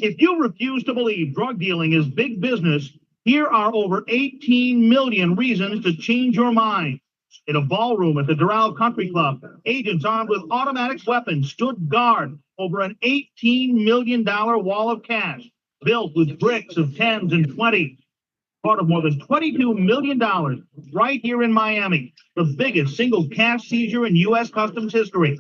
If you refuse to believe drug dealing is big business, here are over 18 million reasons to change your mind. In a ballroom at the Doral Country Club, agents armed with automatic weapons stood guard over an $18 million wall of cash, built with bricks of 10s and 20s. Part of more than $22 million right here in Miami, the biggest single cash seizure in U.S. Customs history.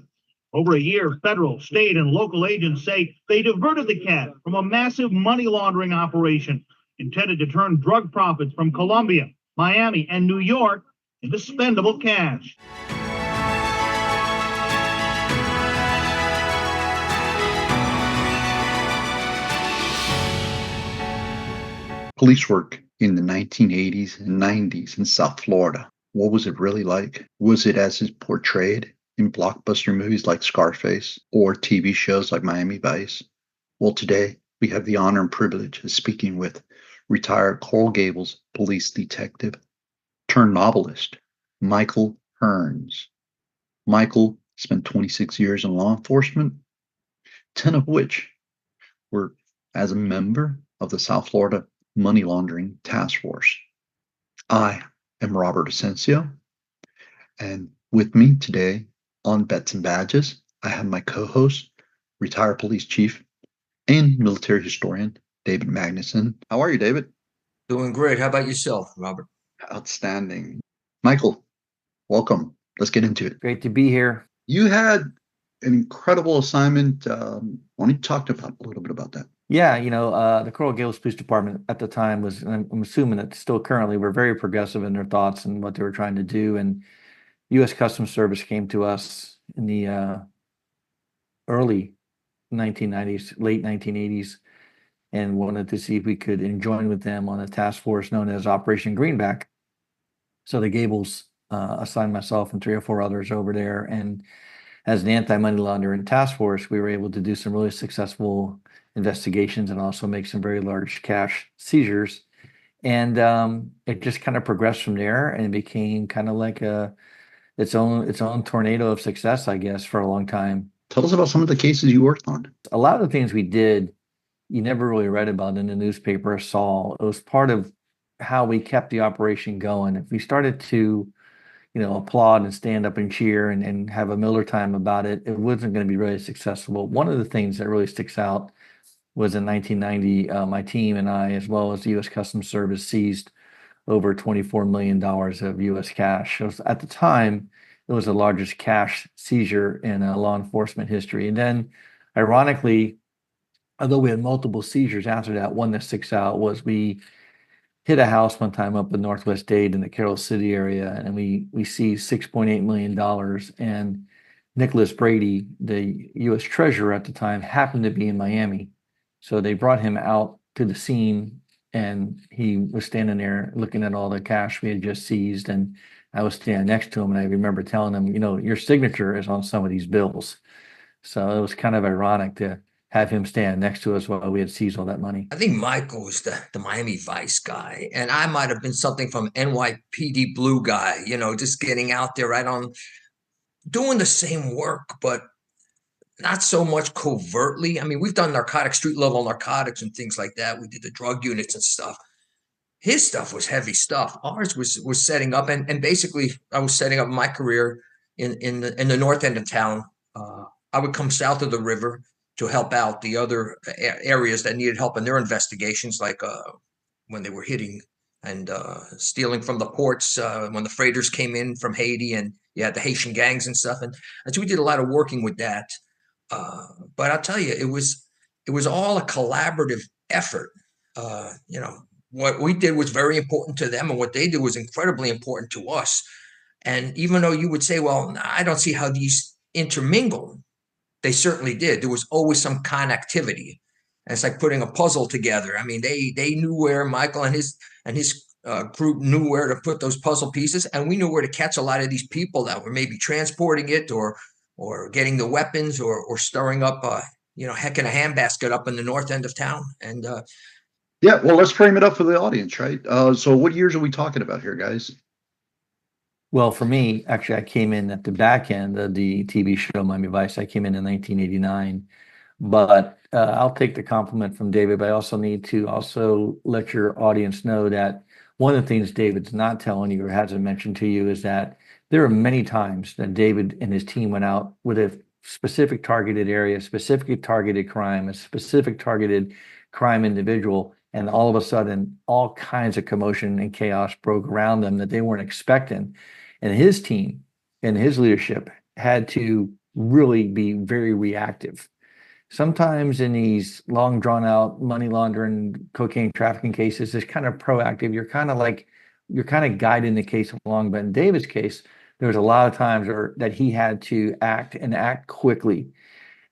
Over a year, federal, state, and local agents say they diverted the cash from a massive money laundering operation intended to turn drug profits from Colombia, Miami, and New York into spendable cash. Police work in the 1980s and 90s in South Florida. What was it really like? Was it as it's portrayed in blockbuster movies like Scarface or TV shows like Miami Vice? Well, today we have the honor and privilege of speaking with retired Coral Gables police detective turned novelist, Michael Hearns. Michael spent 26 years in law enforcement, 10 of which were as a member of the South Florida Money Laundering Task Force. I am Robert Asencio, and with me today on Bets and Badges, I have my co-host, retired police chief and military historian, David Magnusson. How are you, David? Doing great. How about yourself, Robert? Outstanding. Michael, welcome. Let's get into it. Great to be here. You had an incredible assignment. Why don't you talk about a little bit about that? Yeah, the Coral Gables Police Department at the time was, and I'm assuming that still currently, were very progressive in their thoughts and what they were trying to do. And U.S. Customs Service came to us in the early 1990s, late 1980s, and wanted to see if we could join with them on a task force known as Operation Greenback. So the Gables assigned myself and 3 or 4 others over there. And as an anti-money laundering task force, we were able to do some really successful investigations and also make some very large cash seizures. And it just kind of progressed from there, and it became kind of like its own tornado of success, I guess, for a long time. Tell us about some of the cases you worked on. A lot of the things we did, you never really read about in the newspaper or saw. It was part of how we kept the operation going. If we started to, applaud and stand up and cheer and have a Miller time about it, it wasn't going to be really successful. One of the things that really sticks out was in 1990, my team and I, as well as the U.S. Customs Service, seized over $24 million of U.S. cash. At the time, it was the largest cash seizure in law enforcement history. And then, ironically, although we had multiple seizures after that, one that sticks out was we hit a house one time up in Northwest Dade in the Carroll City area, and we seized $6.8 million. And Nicholas Brady, the U.S. Treasurer at the time, happened to be in Miami. So they brought him out to the scene, and he was standing there looking at all the cash we had just seized. And I was standing next to him, and I remember telling him, your signature is on some of these bills. So it was kind of ironic to have him stand next to us while we had seized all that money. I think Michael was the Miami Vice guy, and I might have been something from NYPD Blue guy, just getting out there right on, doing the same work, but not so much covertly. I mean, we've done street level narcotics and things like that. We did the drug units and stuff. His stuff was heavy stuff. Ours was setting up, and basically I was setting up my career in the north end of town. I would come south of the river to help out the other areas that needed help in their investigations, like when they were hitting and stealing from the ports, when the freighters came in from Haiti, and you had the Haitian gangs and stuff. And so we did a lot of working with that. But I'll tell you, it was all a collaborative effort. What we did was very important to them, and what they did was incredibly important to us. And even though you would say, well, I don't see how these intermingle, they certainly did. There was always some connectivity. And it's like putting a puzzle together. I mean, they knew where Michael and his group knew where to put those puzzle pieces, and we knew where to catch a lot of these people that were maybe transporting it or getting the weapons or stirring up, heck in a handbasket up in the north end of town. And yeah, well, let's frame it up for the audience, right? So what years are we talking about here, guys? Well, for me, actually, I came in at the back end of the TV show Miami Vice. I came in 1989, but I'll take the compliment from David, but I also need to also let your audience know that one of the things David's not telling you or hasn't mentioned to you is that there are many times that David and his team went out with a specific targeted area, specifically targeted crime, a specific targeted crime individual, and all of a sudden, all kinds of commotion and chaos broke around them that they weren't expecting. And his team and his leadership had to really be very reactive. Sometimes in these long drawn out money laundering, cocaine trafficking cases, it's kind of proactive. You're kind of guiding the case along. But in David's case, there was a lot of times that he had to act quickly.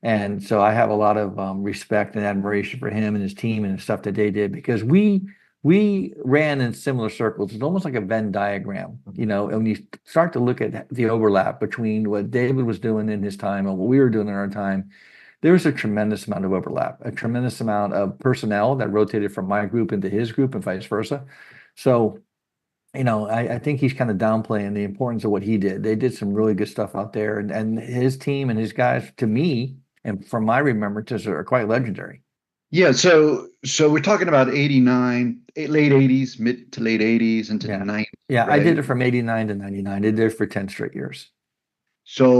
And so I have a lot of respect and admiration for him and his team and the stuff that they did, because we ran in similar circles. It's almost like a Venn diagram, and when you start to look at the overlap between what David was doing in his time and what we were doing in our time, there's a tremendous amount of overlap, a tremendous amount of personnel that rotated from my group into his group and vice versa. So, I think he's kind of downplaying the importance of what he did. They did some really good stuff out there, and his team and his guys, to me, and from my remembrances, are quite legendary. Yeah, so we're talking about 89, late 80s, mid to late 80s into the 90s. Yeah, right? I did it from 89 to 99. I did it for 10 straight years. So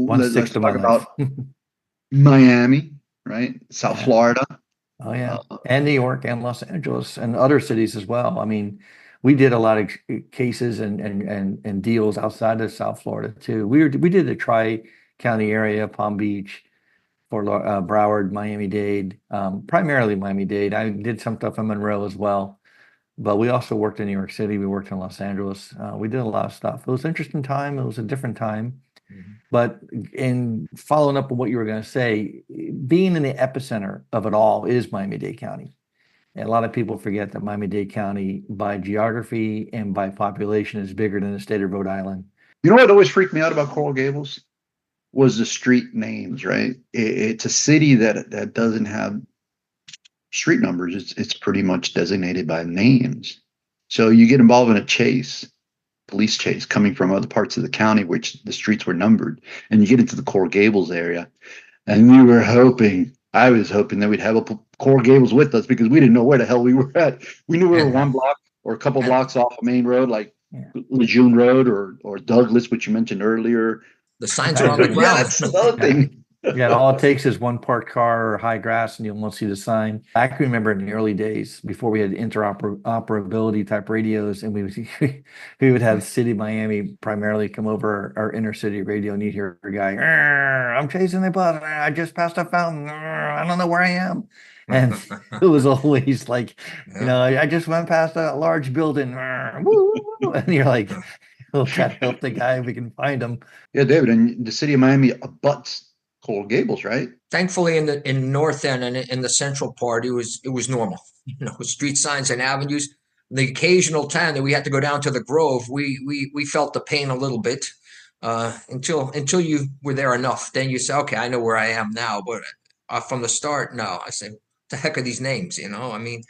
let's talk about Miami, right? South Florida. Oh, yeah. And New York and Los Angeles and other cities as well. I mean, we did a lot of cases and deals outside of South Florida too. We did the Tri-County area, Palm Beach, Fort Broward, Miami-Dade, primarily Miami-Dade. I did some stuff in Monroe as well, but we also worked in New York City. We worked in Los Angeles. We did a lot of stuff. It was an interesting time. It was a different time. Mm-hmm. But in following up on what you were going to say, being in the epicenter of it all is Miami-Dade County. And a lot of people forget that Miami-Dade County, by geography and by population, is bigger than the state of Rhode Island. You know what always freaked me out about Coral Gables? Was the street names, right? It's a city that doesn't have street numbers. It's pretty much designated by names. So you get involved in a police chase coming from other parts of the county, which the streets were numbered, and you get into the Coral Gables area, and I was hoping that we'd have a Coral Gables with us, because we didn't know where the hell we were at. We knew we were one block or a couple blocks off a main road, like Lejeune Road or Douglas, which you mentioned earlier. The signs are on the ground. Yeah, that's another thing. Yeah, all it takes is one parked car or high grass and you won't see the sign. I can remember in the early days before we had interoperability type radios, and we would have City Miami primarily come over our inner city radio, and you'd hear a guy, I'm chasing the bus. I just passed a fountain. I don't know where I am. And it was always like, I just went past a large building. And you're like, we'll try to help the guy if we can find him. Yeah, David, and the city of Miami abuts Coral Gables, right? Thankfully, in the north end and in the central part, it was normal. Street signs and avenues. The occasional time that we had to go down to the Grove, we felt the pain a little bit until you were there enough. Then you say, okay, I know where I am now. But from the start, no, I say, the heck are these names? I mean,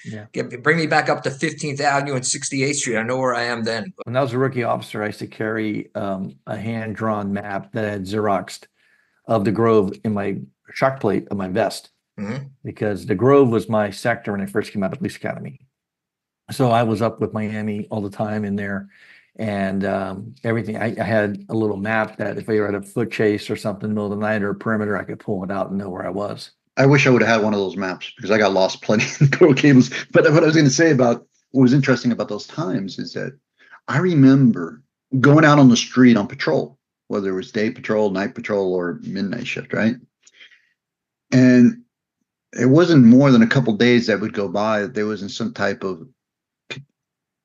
bring me back up to 15th Avenue and 68th Street. I know where I am then. When I was a rookie officer, I used to carry a hand-drawn map that had Xeroxed of the Grove in my shock plate of my vest, because the Grove was my sector when I first came out of police academy. So I was up with Miami all the time in there, and everything. I had a little map that if I ever had a foot chase or something in the middle of the night or a perimeter, I could pull it out and know where I was. I wish I would have had one of those maps, because I got lost plenty in the Coral Gables. But what I was going to say about what was interesting about those times is that I remember going out on the street on patrol, whether it was day patrol, night patrol, or midnight shift, right? And it wasn't more than a couple of days that would go by that there wasn't some type of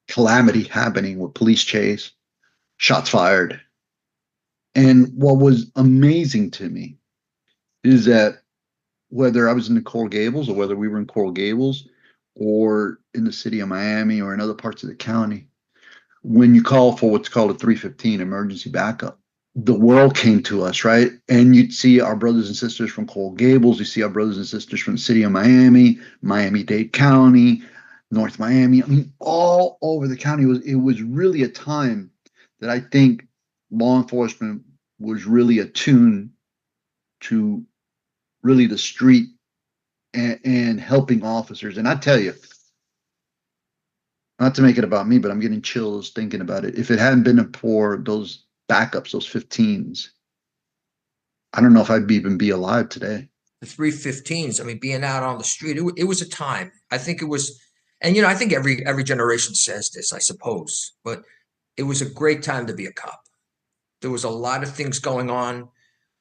calamity happening with police chase, shots fired. And what was amazing to me is that whether I was in the Coral Gables or whether we were in Coral Gables or in the city of Miami or in other parts of the county, when you call for what's called a 315 emergency backup, the world came to us, right? And you'd see our brothers and sisters from Coral Gables. You see our brothers and sisters from the city of Miami, Miami-Dade County, North Miami. I mean, all over the county. It was really a time that I think law enforcement was really attuned to really the street and helping officers. And I tell you, not to make it about me, but I'm getting chills thinking about it. If it hadn't been for those backups, those 15s, I don't know if I'd even be alive today. The 315s, I mean, being out on the street, it was a time. I think it was, and I think every generation says this, I suppose, but it was a great time to be a cop. There was a lot of things going on,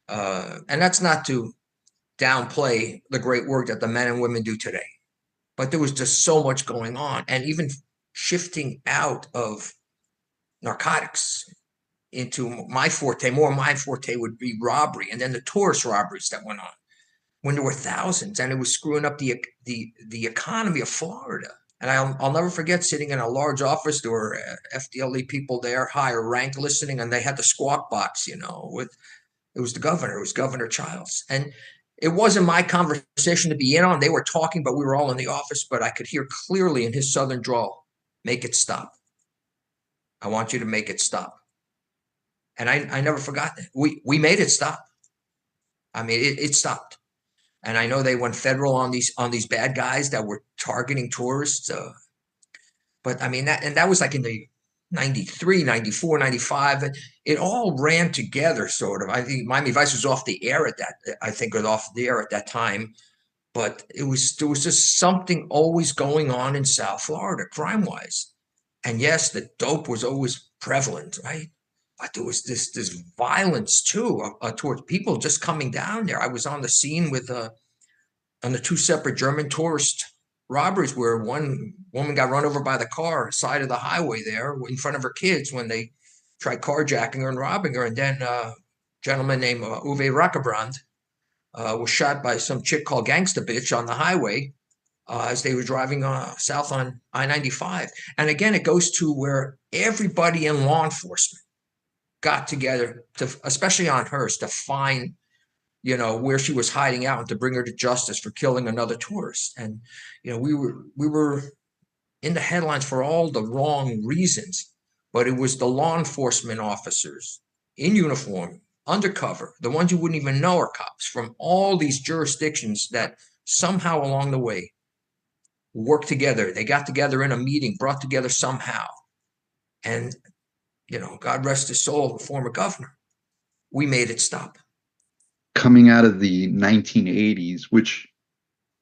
and that's not to downplay the great work that the men and women do today, but there was just so much going on, and even shifting out of narcotics into my forte. More my forte would be robbery, and then the tourist robberies that went on when there were thousands, and it was screwing up the economy of Florida. And I'll never forget sitting in a large office. There were FDLE people there, higher rank, listening, and they had the squawk box, with it was the governor. It was Governor Childs, and it wasn't my conversation to be in on. They were talking, but we were all in the office. But I could hear clearly in his southern drawl, "Make it stop. I want you to make it stop." And I never forgot that. We made it stop. I mean, it stopped. And I know they went federal on these bad guys that were targeting tourists. But I mean, that was like in the 93, 94, 95. It all ran together, sort of. I think Miami Vice was off the air at that time. But there was just something always going on in South Florida, crime-wise. And yes, the dope was always prevalent, right? But there was this violence too towards people just coming down there. I was on the scene with on the two separate German tourist robberies where one woman got run over by the car side of the highway there in front of her kids when they tried carjacking her and robbing her. And then a gentleman named Uwe Rackebrand was shot by some chick called Gangsta Bitch on the highway as they were driving south on I-95. And again, it goes to where everybody in law enforcement got together, especially on Hearst, to find where she was hiding out and to bring her to justice for killing another tourist. And we were in the headlines for all the wrong reasons, but it was the law enforcement officers in uniform, undercover, the ones you wouldn't even know are cops from all these jurisdictions that somehow along the way worked together. They got together in a meeting, brought together somehow. And God rest his soul, the former governor, we made it stop. Coming out of the 1980s, which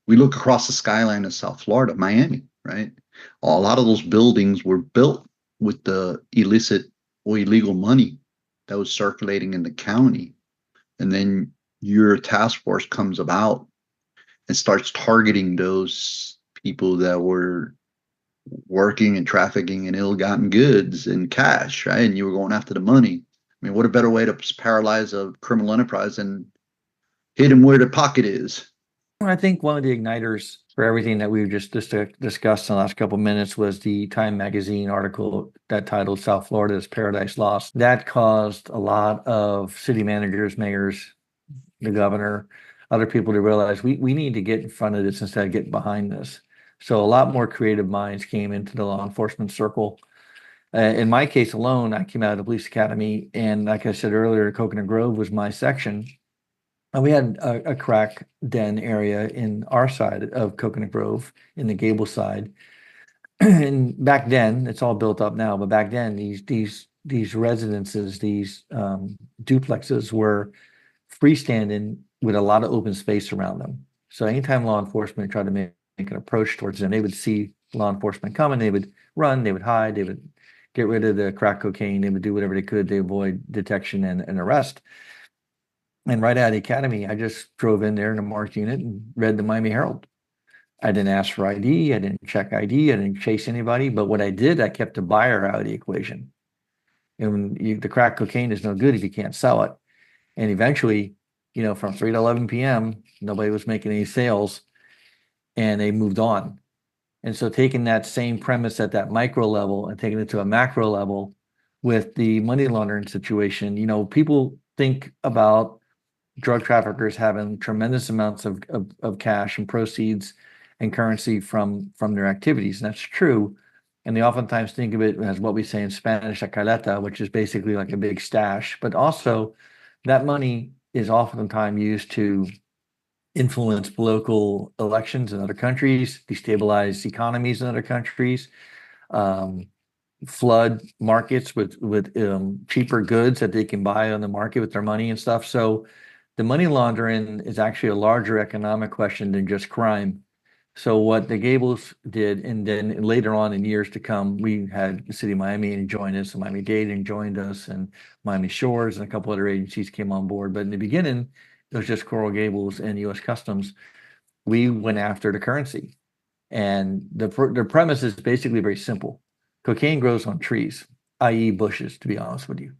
we look across the skyline of South Florida, Miami, right? A lot of those buildings were built with the illicit or illegal money that was circulating in the county. And then your task force comes about and starts targeting those people that were working and trafficking in ill-gotten goods and cash, right? And you were going after the money. I mean, what a better way to paralyze a criminal enterprise than hit them where the pocket is? I think one of the igniters for everything that we've just discussed in the last couple of minutes was the Time magazine article that titled "South Florida's Paradise Lost." That caused a lot of city managers, mayors, the governor, other people to realize we need to get in front of this instead of getting behind this. So a lot more creative minds came into the law enforcement circle. In my case alone, I came out of the police academy, and like I said earlier, Coconut Grove was my section. And we had a crack den area in our side of Coconut Grove, in the Gables side. And back then, it's all built up now, but back then, these residences, these duplexes were freestanding with a lot of open space around them. So anytime law enforcement tried to make an approach towards them, they would see law enforcement coming, they would run, they would hide, they would get rid of the crack cocaine, they would do whatever they could to avoid detection and arrest. And right out of the academy, I just drove in there in a marked unit and read the Miami Herald. I didn't ask for ID, I didn't check ID, I didn't chase anybody, but what I did, I kept the buyer out of the equation. And the crack cocaine is no good if you can't sell it. And eventually, from 3 to 11 p.m., nobody was making any sales, and they moved on. And so taking that same premise at that micro level and taking it to a macro level with the money laundering situation, people think about drug traffickers having tremendous amounts of cash and proceeds and currency from their activities. And that's true. And they oftentimes think of it as what we say in Spanish, a caleta, which is basically like a big stash. But also that money is oftentimes used to influence political elections in other countries, destabilize economies in other countries, um, flood markets with cheaper goods that they can buy on the market with their money and stuff. So the money laundering is actually a larger economic question than just crime. So what the Gables did, and then later on in years to come, we had the city of Miami join us, and Miami-Dade joined us, and Miami Shores and a couple other agencies came on board. But in the beginning, it was just Coral Gables and U.S. Customs. We went after the currency. And the premise is basically very simple. Cocaine grows on trees, i.e. bushes, to be honest with you.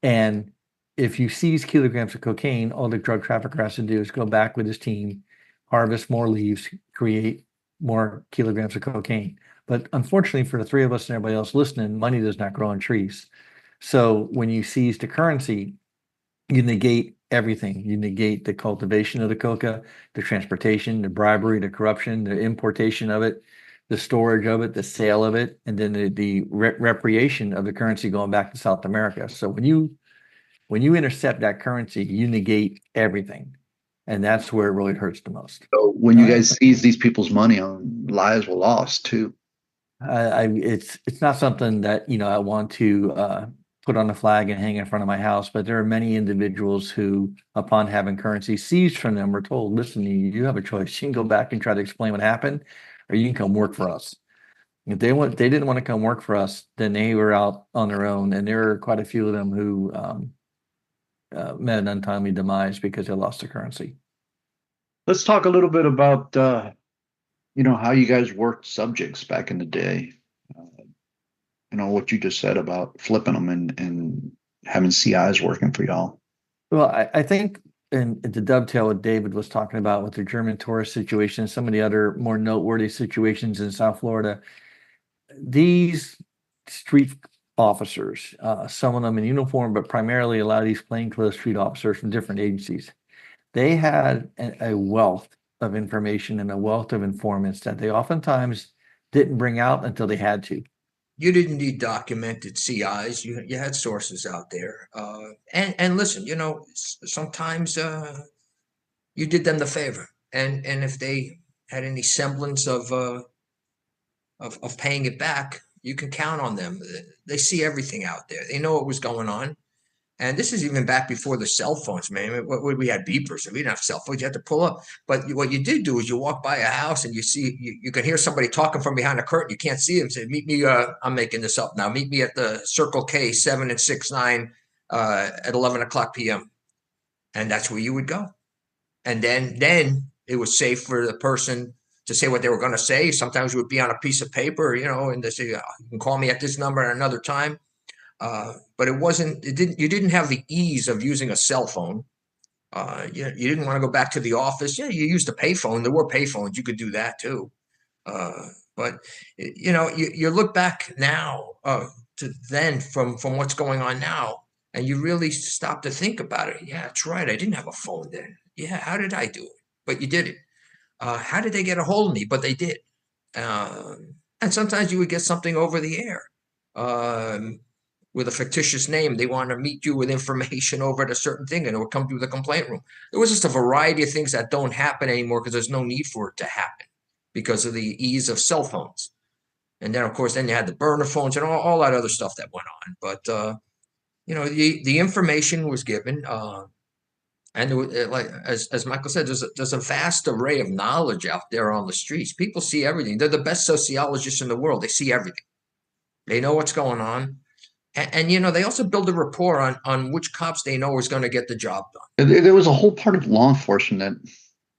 And if you seize kilograms of cocaine, all the drug trafficker has to do is go back with his team, harvest more leaves, create more kilograms of cocaine. But unfortunately for the three of us and everybody else listening, money does not grow on trees. So when you seize the currency, you negate everything. You negate the cultivation of the coca, the transportation, the bribery, the corruption, the importation of it, the storage of it, the sale of it, and then the repatriation of the currency going back to South America. So when you intercept that currency, you negate everything. And that's where it really hurts the most. So when you guys seize these people's money, lives were lost too. It's not something that I want to put on a flag and hang in front of my house, but there are many individuals who, upon having currency seized from them, were told, "Listen, you have a choice. You can go back and try to explain what happened, or you can come work for us." If they didn't want to come work for us, then they were out on their own, and there are quite a few of them who met an untimely demise because they lost their currency. Let's talk a little bit about how you guys worked subjects back in the day. What you just said about flipping them and having CIs working for y'all. Well, I think, and to dovetail what David was talking about with the German tourist situation and some of the other more noteworthy situations in South Florida, these street officers, some of them in uniform, but primarily a lot of these plainclothes street officers from different agencies, they had a wealth of information and a wealth of informants that they oftentimes didn't bring out until they had to. You didn't need documented CIs. You had sources out there. And listen, sometimes you did them the favor. And if they had any semblance of paying it back, you can count on them. They see everything out there. They know what was going on. And this is even back before the cell phones, man. We had beepers, and we didn't have cell phones. You had to pull up. But what you did do is you walk by a house and you can hear somebody talking from behind a curtain. You can't see them. Say, "Meet me." I'm making this up now. "Meet me at the Circle K 7 and 6-9 at 11 o'clock p.m." And that's where you would go. And then it was safe for the person to say what they were going to say. Sometimes it would be on a piece of paper, and they say, "You can call me at this number at another time." But you didn't have the ease of using a cell phone. You didn't want to go back to the office. Yeah, you used a payphone. There were payphones. You could do that too. But you look back now to then from what's going on now, and you really stop to think about it. Yeah, that's right. I didn't have a phone then. Yeah, how did I do it? But you did it. How did they get a hold of me? But they did. And sometimes you would get something over the air. With a fictitious name, they want to meet you with information over at a certain thing, and it would come through the complaint room. There was just a variety of things that don't happen anymore because there's no need for it to happen because of the ease of cell phones. And then, of course, you had the burner phones and all that other stuff that went on. But the information was given, and it was, like as Michael said, there's a vast array of knowledge out there on the streets. People see everything. They're the best sociologists in the world. They see everything. They know what's going on. And they also build a rapport on which cops they know is going to get the job done. There was a whole part of law enforcement that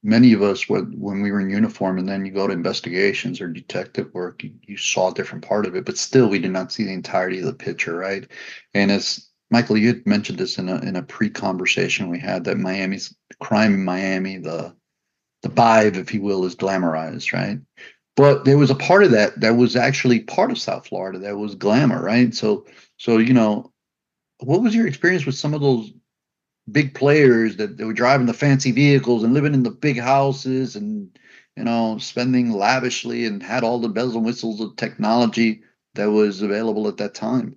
many of us, when we were in uniform, and then you go to investigations or detective work, you saw a different part of it, but still we did not see the entirety of the picture, right? And as Michael, you had mentioned this in a pre-conversation we had, that Miami's crime in Miami, the vibe, if you will, is glamorized, right? But there was a part of that was actually part of South Florida that was glamour, right? So what was your experience with some of those big players that were driving the fancy vehicles and living in the big houses and, spending lavishly and had all the bells and whistles of technology that was available at that time?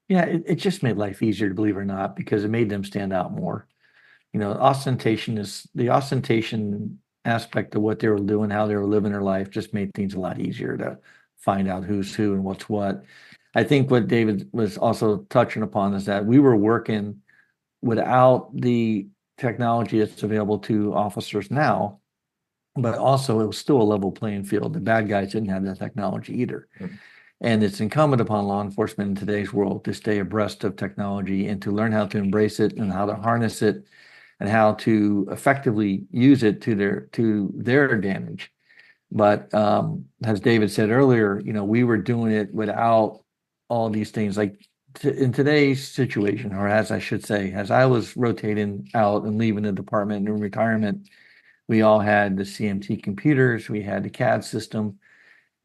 Yeah, it just made life easier, to believe it or not, because it made them stand out more. The ostentation aspect of what they were doing, how they were living their life, just made things a lot easier to find out who's who and what's what. I think what David was also touching upon is that we were working without the technology that's available to officers now, but also it was still a level playing field. The bad guys didn't have that technology either. Mhm. And it's incumbent upon law enforcement in today's world to stay abreast of technology and to learn how to embrace it and how to harness it and how to effectively use it to their advantage. But as David said earlier, we were doing it without all these things. Like in today's situation, or as I should say, as I was rotating out and leaving the department in retirement, we all had the CMT computers, we had the CAD system,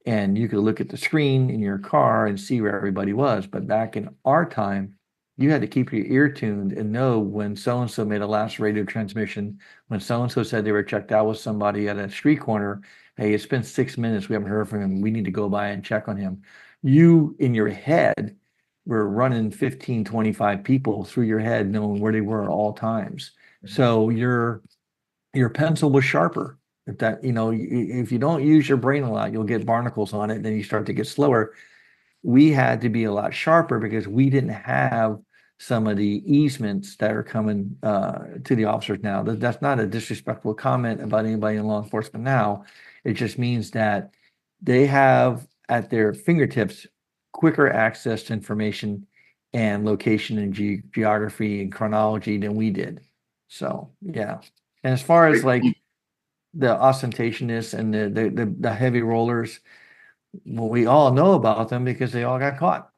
and you could look at the screen in your car and see where everybody was. But back in our time, you had to keep your ear tuned and know when so-and-so made a last radio transmission, when so-and-so said they were checked out with somebody at a street corner. Hey, it's been 6 minutes. We haven't heard from him. We need to go by and check on him. You, in your head, were running 15, 25 people through your head, knowing where they were at all times. So your pencil was sharper. If you don't use your brain a lot, you'll get barnacles on it. Then you start to get slower. We had to be a lot sharper because we didn't have some of the easements that are coming to the officers now. That's not a disrespectful comment about anybody in law enforcement now. It just means that they have at their fingertips quicker access to information and location and geography and chronology than we did. So, yeah. And as far as like the ostentationness and the heavy rollers, well, we all know about them because they all got caught.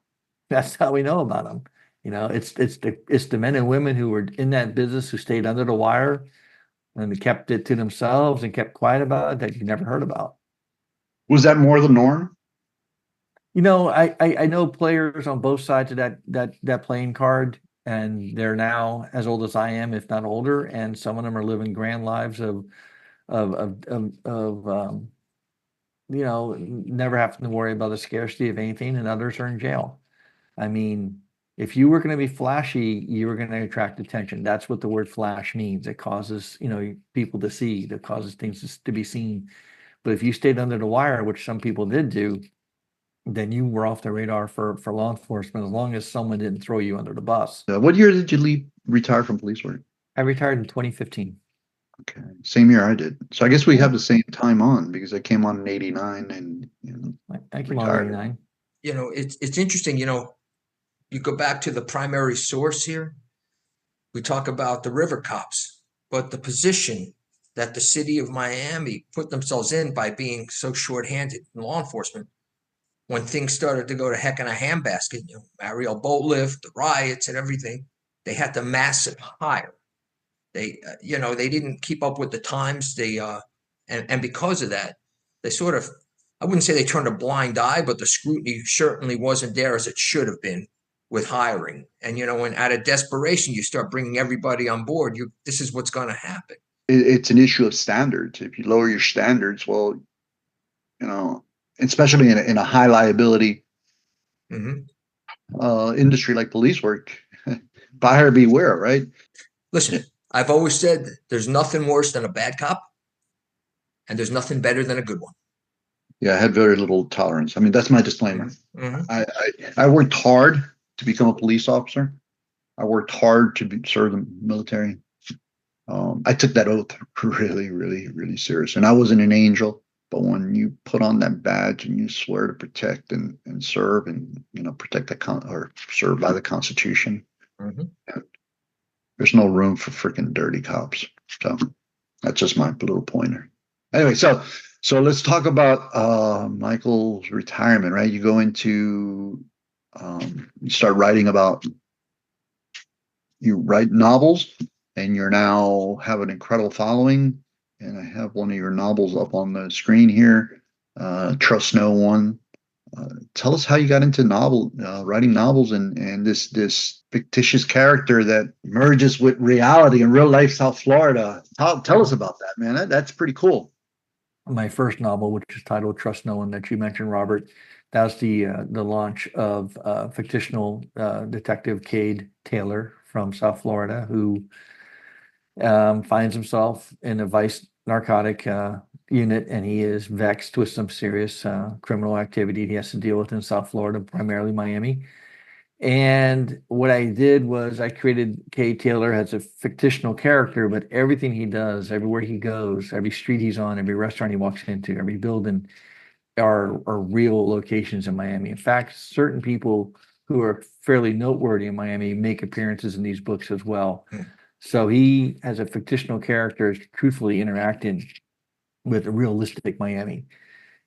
That's how we know about them. It's the men and women who were in that business who stayed under the wire and they kept it to themselves and kept quiet about it that you never heard about. Was that more the norm? I know players on both sides of that playing card, and they're now as old as I am, if not older, and some of them are living grand lives of never having to worry about the scarcity of anything, and others are in jail. I mean, if you were going to be flashy, you were going to attract attention. That's what the word flash means. It causes, people to see, that causes things to be seen. But if you stayed under the wire, which some people did do, then you were off the radar for law enforcement as long as someone didn't throw you under the bus. What year did you retire from police work? I retired in 2015. Okay, same year I did. So I guess we have the same time on because I came on in '89 and I came on in '89. It's interesting. You go back to the primary source here. We talk about the river cops, but the position that the city of Miami put themselves in by being so shorthanded in law enforcement, when things started to go to heck in a handbasket, Mariel Boatlift, the riots and everything, they had to massive hire. They, they didn't keep up with the times. And because of that, they sort of, I wouldn't say they turned a blind eye, but the scrutiny certainly wasn't there as it should have been with hiring. And, when out of desperation, you start bringing everybody on board, this is what's going to happen. It's an issue of standards. If you lower your standards, well, especially in a high liability industry like police work, buyer beware, right? Listen, I've always said there's nothing worse than a bad cop, and there's nothing better than a good one. Yeah, I had very little tolerance. I mean, that's my disclaimer. I worked hard to become a police officer. I worked hard to serve the military. I took that oath really, really, really serious. And I wasn't an angel, but when you put on that badge and you swear to protect and serve and protect or serve by the Constitution, there's no room for freaking dirty cops. So that's just my little pointer. Anyway, so let's talk about Michael's retirement, right? You go into you start writing you write novels, and you're now have an incredible following. And I have one of your novels up on the screen here, Trust No One. Tell us how you got into writing novels and this fictitious character that merges with reality in real life South Florida. Tell us about that, man. That's pretty cool. My first novel, which is titled Trust No One, that you mentioned, Robert, that was the launch of fictional detective Cade Taylor from South Florida, who finds himself in a vice narcotic unit, and he is vexed with some serious criminal activity he has to deal with in South Florida, primarily Miami. And what I did was I created Cade Taylor as a fictional character, but everything he does, everywhere he goes, every street he's on, every restaurant he walks into, every building are real locations in Miami. In fact, certain people who are fairly noteworthy in Miami make appearances in these books as well. So he, as a fictional character, is truthfully interacting with a realistic Miami.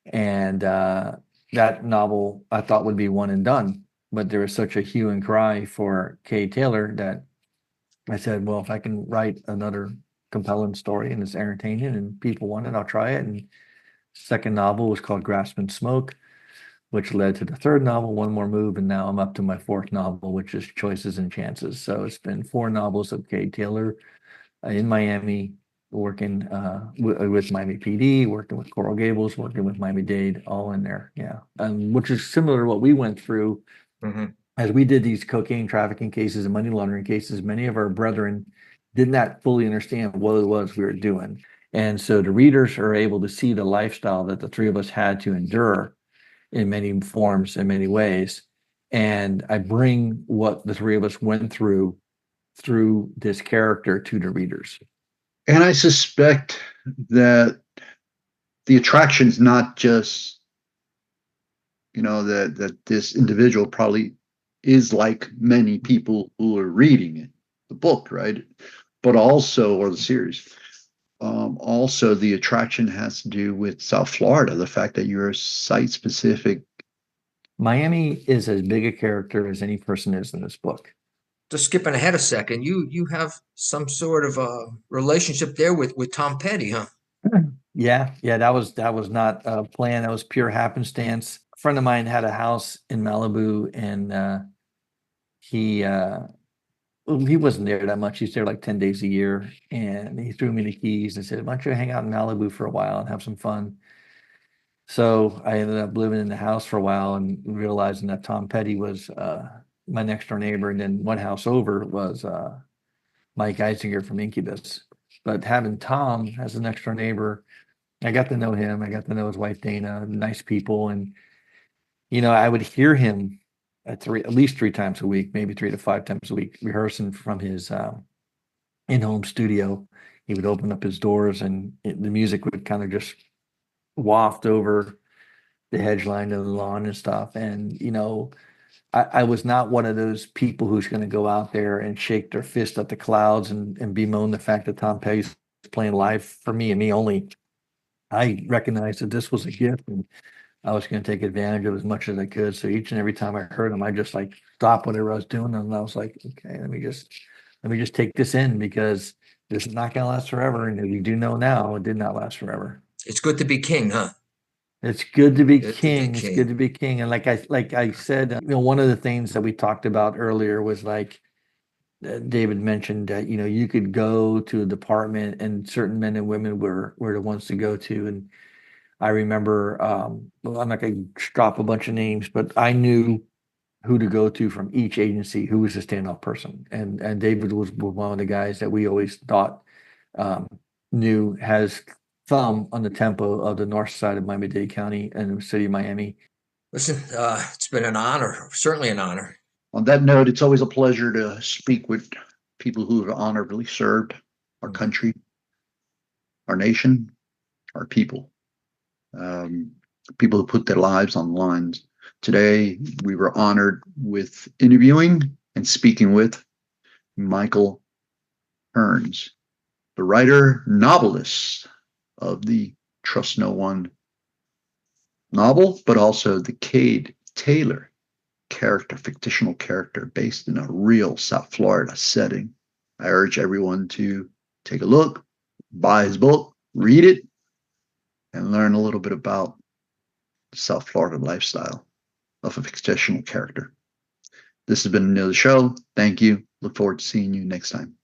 And that novel I thought would be one and done, but there was such a hue and cry for Cade Taylor that I said, well, if I can write another compelling story and it's entertaining and people want it, I'll try it. And second novel was called Grasp and Smoke, which led to the third novel, One More Move, and now I'm up to my fourth novel, which is Choices and Chances. So it's been 4 novels of Cade Taylor in Miami, working with Miami PD, working with Coral Gables, working with Miami-Dade, all in there. Yeah, which is similar to what we went through as we did these cocaine trafficking cases and money laundering cases. Many of our brethren did not fully understand what it was we were doing. And so the readers are able to see the lifestyle that the three of us had to endure in many forms, in many ways. And I bring what the three of us went through this character to the readers. And I suspect that the attraction is not just, that this individual probably is like many people who are reading it, the book, right? But also, or the series. Also, the attraction has to do with South Florida, the fact that you're site-specific. Miami is as big a character as any person is in this book. Just skipping ahead a second, you have some sort of a relationship there with Tom Petty, huh? Yeah, that was not a plan. That was pure happenstance. A friend of mine had a house in Malibu, and he wasn't there that much. He's there like 10 days a year, and he threw me the keys and said, "Why don't you hang out in Malibu for a while and have some fun?" So I ended up living in the house for a while and realizing that Tom Petty was my next door neighbor, and then one house over was Mike Eisinger from Incubus. But having Tom as a next door neighbor, I got to know him. I got to know his wife Dana, nice people, and I would hear him at least 3 times a week, maybe 3 to 5 times a week, rehearsing from his in-home studio. He would open up his doors, and the music would kind of just waft over the hedge line of the lawn and stuff. And I was not one of those people who's going to go out there and shake their fist at the clouds and bemoan the fact that Tom Petty's playing live for me and me only. I recognized that this was a gift, and I was going to take advantage of as much as I could. So each and every time I heard him, I just like stopped whatever I was doing, and I was like, okay, let me just take this in, because this is not going to last forever. And we do know now it did not last forever. It's good to be king, huh? It's good to be king. It's good to be king. And like I said, one of the things that we talked about earlier was like David mentioned that, you could go to a department and certain men and women were the ones to go to. And I remember, well, I'm not going to drop a bunch of names, but I knew who to go to from each agency, who was a stand-up person. And David was one of the guys that we always thought knew has thumb on the tempo of the north side of Miami-Dade County and the city of Miami. Listen, it's been an honor, certainly an honor. On that note, it's always a pleasure to speak with people who have honorably served our country, our nation, our people. People who put their lives on the lines. Today, we were honored with interviewing and speaking with Michael Hearns, the writer, novelist of the Trust No One novel, but also the Cade Taylor character, fictional character based in a real South Florida setting. I urge everyone to take a look, buy his book, read it, and learn a little bit about the South Florida lifestyle of a fictional character. This has been another show. Thank you. Look forward to seeing you next time.